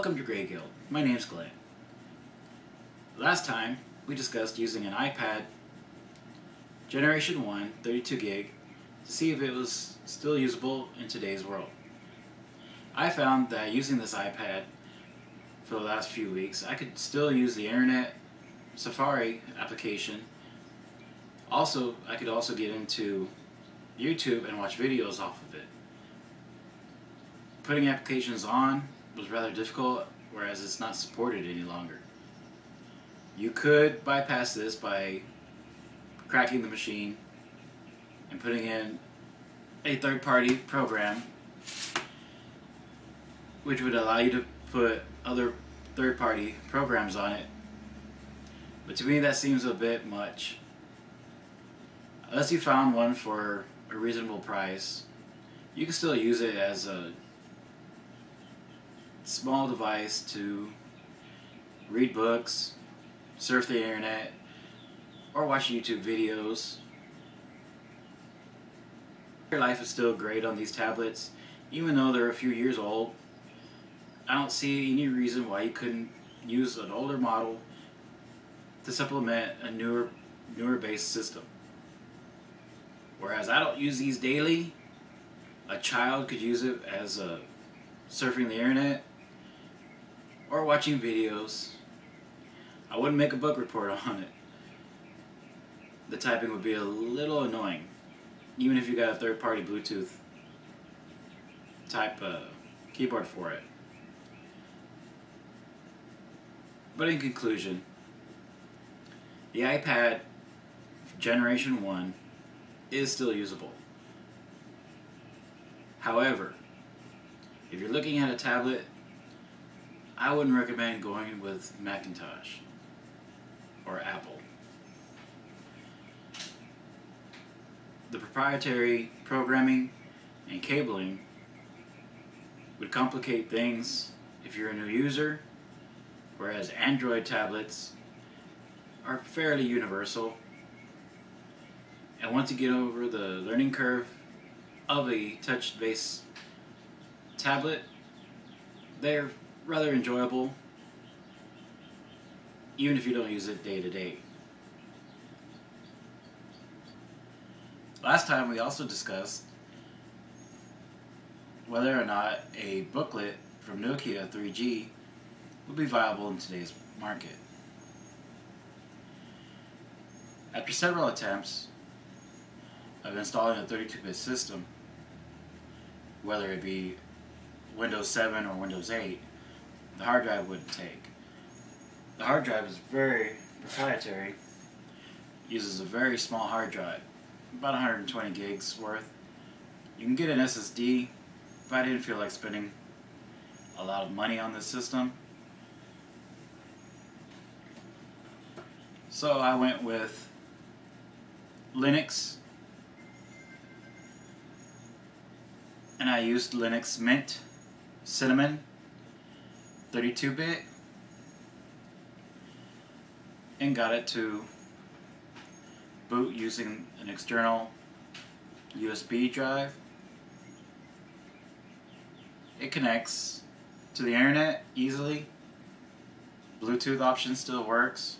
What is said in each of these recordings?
Welcome to Grey Guild. My name's Glenn. Last time we discussed using an iPad Generation 1 32 gig to see if it was still usable in today's world. I found that using this iPad for the last few weeks, I could still use the internet Safari application. Also, I could also get into YouTube and watch videos off of it. Putting applications on was rather difficult, whereas it's not supported any longer. You could bypass this by cracking the machine and putting in a third-party program which would allow you to put other third-party programs on it. But to me that seems a bit much. Unless you found one for a reasonable price, you can still use it as a small device to read books, surf the internet, or watch YouTube videos. Your life is still great on these tablets, even though they're a few years old. I don't see any reason why you couldn't use an older model to supplement a newer based system. Whereas I don't use these daily, a child could use it as surfing the internet or watching videos. I wouldn't make a book report on it. The typing would be a little annoying, even if you got a third-party Bluetooth type keyboard for it. But in conclusion, the iPad Generation 1 is still usable. However, if you're looking at a tablet, I wouldn't recommend going with Macintosh or Apple. The proprietary programming and cabling would complicate things if you're a new user, whereas Android tablets are fairly universal. And once you get over the learning curve of a touch-based tablet, they're rather enjoyable, even if you don't use it day to day. Last time we also discussed whether or not a booklet from Nokia 3G would be viable in today's market. After several attempts of installing a 32-bit system, whether it be Windows 7 or Windows 8, the hard drive wouldn't take. The hard drive is very proprietary, uses a very small hard drive, about 120 gigs worth. You can get an SSD, but I didn't feel like spending a lot of money on this system. So I went with Linux, and I used Linux Mint Cinnamon 32-bit and got it to boot using an external USB drive. It connects to the internet easily. Bluetooth option still works.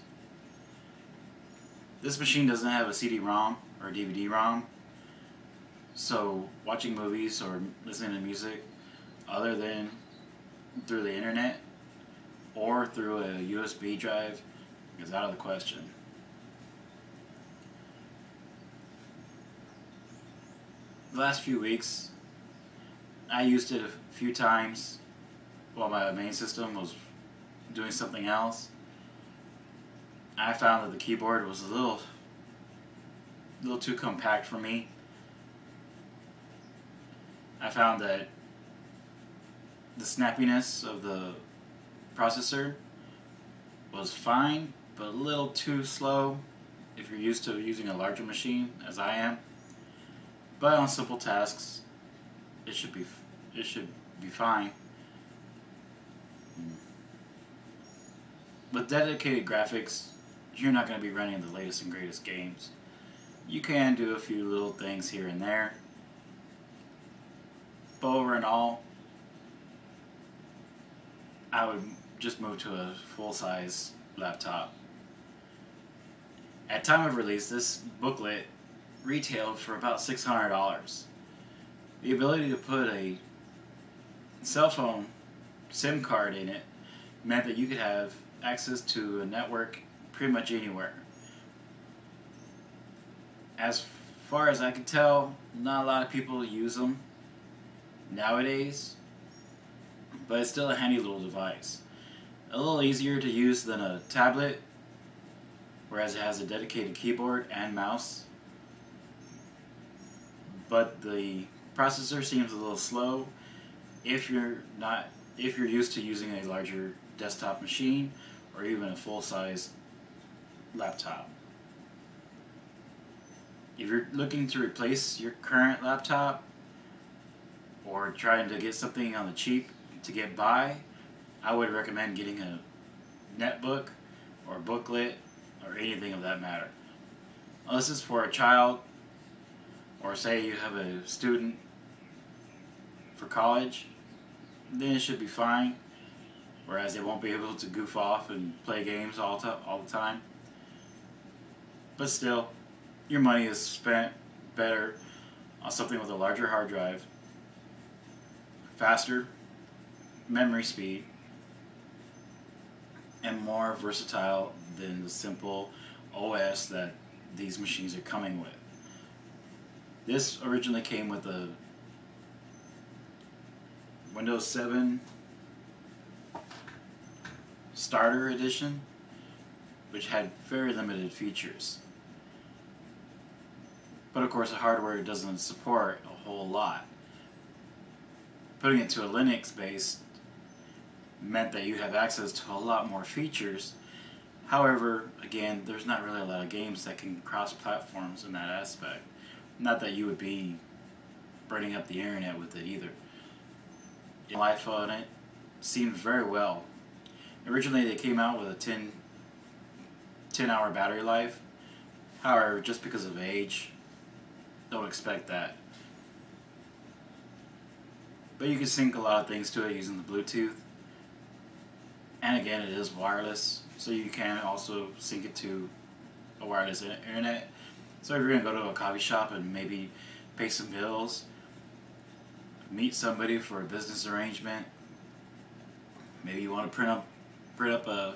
This machine doesn't have a CD-ROM or DVD-ROM, so watching movies or listening to music other than through the internet or through a USB drive is out of the question. The last few weeks I used it a few times while my main system was doing something else. I found that the keyboard was a little too compact for me. I found that the snappiness of the processor was fine, but a little too slow if you're used to using a larger machine, as I am. But on simple tasks, it should be fine. With dedicated graphics, you're not going to be running the latest and greatest games. You can do a few little things here and there, but over and all, I would just move to a full-size laptop. At time of release, this booklet retailed for about $600. The ability to put a cell phone SIM card in it meant that you could have access to a network pretty much anywhere. As far as I can tell, not a lot of people use them nowadays, but it's still a handy little device. A little easier to use than a tablet, whereas it has a dedicated keyboard and mouse, but the processor seems a little slow if you're used to using a larger desktop machine or even a full-size laptop. If you're looking to replace your current laptop or trying to get something on the cheap to get by, I would recommend getting a netbook or booklet or anything of that matter. Unless it's for a child, or say you have a student for college, then it should be fine, whereas they won't be able to goof off and play games all the time. But still, your money is spent better on something with a larger hard drive, faster memory speed, and more versatile than the simple OS that these machines are coming with. This originally came with a Windows 7 Starter Edition, which had very limited features. But of course the hardware doesn't support a whole lot. Putting it to a Linux base meant that you have access to a lot more features. However, again, there's not really a lot of games that can cross platforms in that aspect. Not that you would be burning up the internet with it either. The life on it seemed very well. Originally they came out with a 10-hour battery life. However, just because of age, don't expect that. But you can sync a lot of things to it using the Bluetooth. And again, it is wireless, so you can also sync it to a wireless internet. So if you're going to go to a coffee shop and maybe pay some bills, meet somebody for a business arrangement, maybe you want to print up a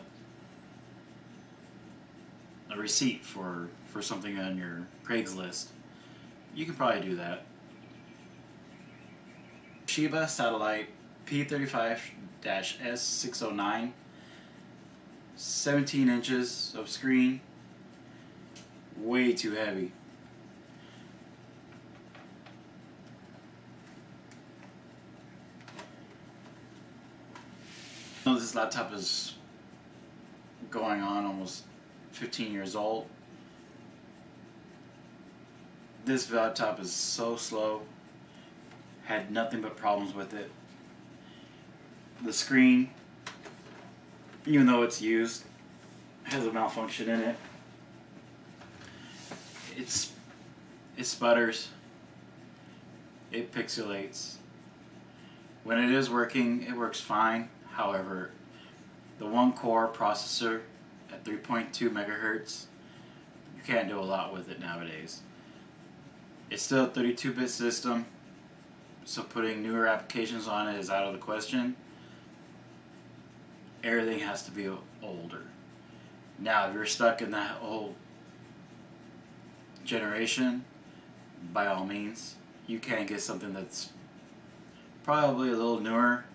receipt for something on your Craigslist, you can probably do that. TOSHIBA Satellite P35-S0609, 17 inches of screen, way too heavy. This laptop is going on almost 15 years old. This laptop is so slow. Had nothing but problems with it. The screen, even though it's used, has a malfunction in it. It sputters. It pixelates. When it is working, it works fine. However, the one-core processor at 3.2 megahertz, you can't do a lot with it nowadays. It's still a 32-bit system, so putting newer applications on it is out of the question. Everything has to be older. Now, if you're stuck in that old generation, by all means, you can get something that's probably a little newer.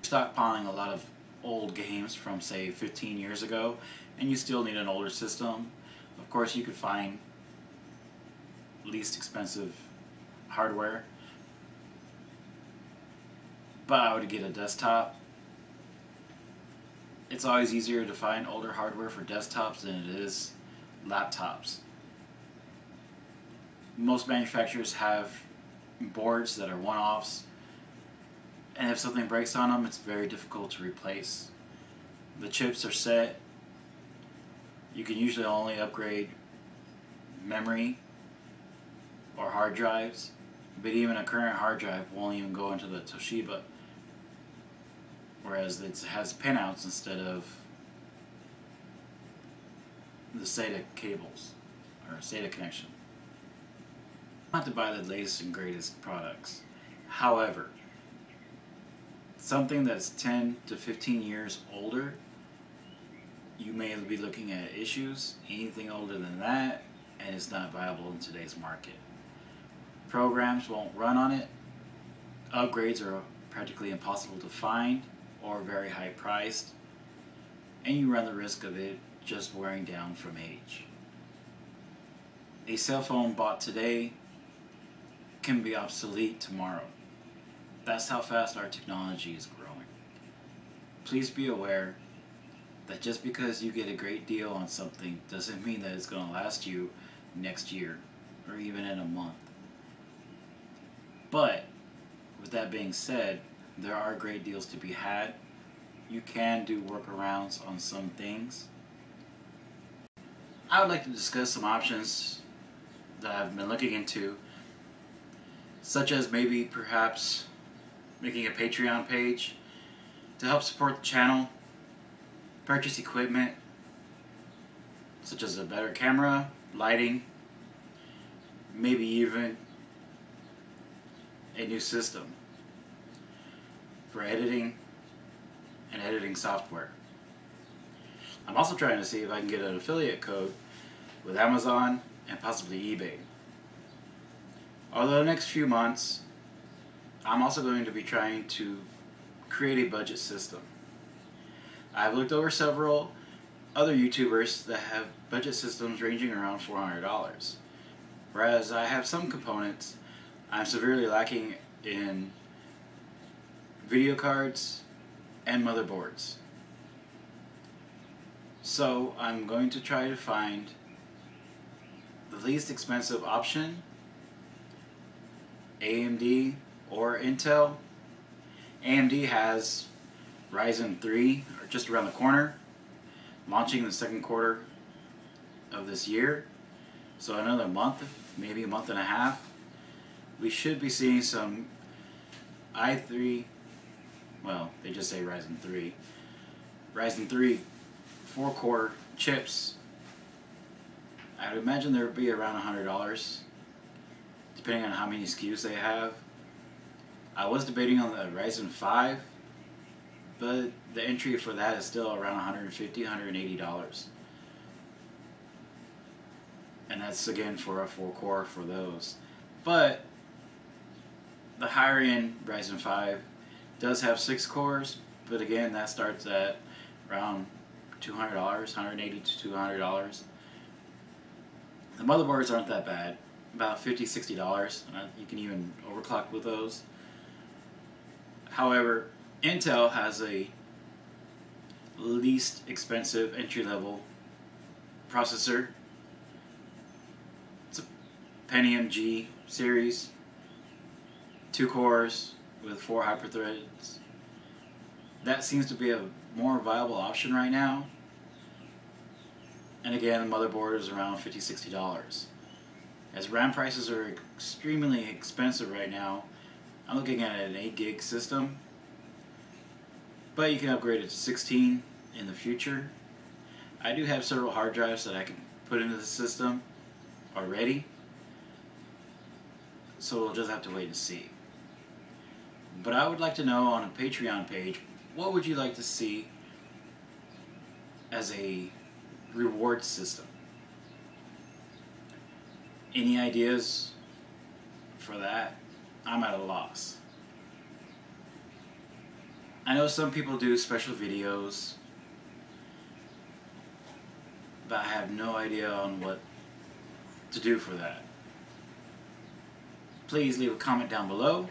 Stockpiling a lot of old games from, say, 15 years ago, and you still need an older system. Of course, you could find least expensive hardware, but I would get a desktop. It's always easier to find older hardware for desktops than it is laptops. Most manufacturers have boards that are one-offs, and if something breaks on them, it's very difficult to replace. The chips are set. You can usually only upgrade memory or hard drives, but even a current hard drive won't even go into the Toshiba. whereas it has pinouts instead of the SATA cables or SATA connection. Not to buy the latest and greatest products. However, something that's 10 to 15 years older, you may be looking at issues. Anything older than that, and it's not viable in today's market. Programs won't run on it. Upgrades are practically impossible to find or very high priced, and you run the risk of it just wearing down from age. A cell phone bought today can be obsolete tomorrow. That's how fast our technology is growing. Please be aware that just because you get a great deal on something doesn't mean that it's going to last you next year or even in a month. But with that being said, there are great deals to be had. You can do workarounds on some things. I would like to discuss some options that I've been looking into, such as maybe perhaps making a Patreon page to help support the channel, purchase equipment such as a better camera, lighting, maybe even a new system for editing and editing software. I'm also trying to see if I can get an affiliate code with Amazon and possibly eBay. Over the next few months, I'm also going to be trying to create a budget system. I've looked over several other YouTubers that have budget systems ranging around $400. Whereas I have some components I'm severely lacking in video cards and motherboards. So I'm going to try to find the least expensive option, AMD or Intel. AMD has Ryzen 3 or just around the corner, launching in the second quarter of this year. So another month, maybe a month and a half, we should be seeing some i3, well, they just say Ryzen 3. Ryzen 3 4-core chips. I would imagine there would be around $100, depending on how many SKUs they have. I was debating on the Ryzen 5, but the entry for that is still around $150, $180. And that's again for a 4-core for those. But the higher end Ryzen 5 does have 6 cores, but again that starts at around $200, $180 to $200. The motherboards aren't that bad, about $50, $60. You can even overclock with those. However, Intel has a least expensive entry-level processor. It's a Pentium G series, 2 cores with 4 hyperthreads. That seems to be a more viable option right now. And again, the motherboard is around $50, $60. As RAM prices are extremely expensive right now, I'm looking at an 8 gig system, but you can upgrade it to 16 in the future. I do have several hard drives that I can put into the system already, so we'll just have to wait and see. But I would like to know on a Patreon page, what would you like to see as a reward system? Any ideas for that? I'm at a loss. I know some people do special videos, but I have no idea on what to do for that. Please leave a comment down below.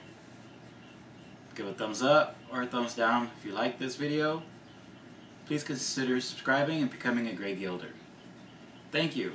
Give a thumbs up or a thumbs down if you like this video. Please consider subscribing and becoming a Grey Gilder. Thank you.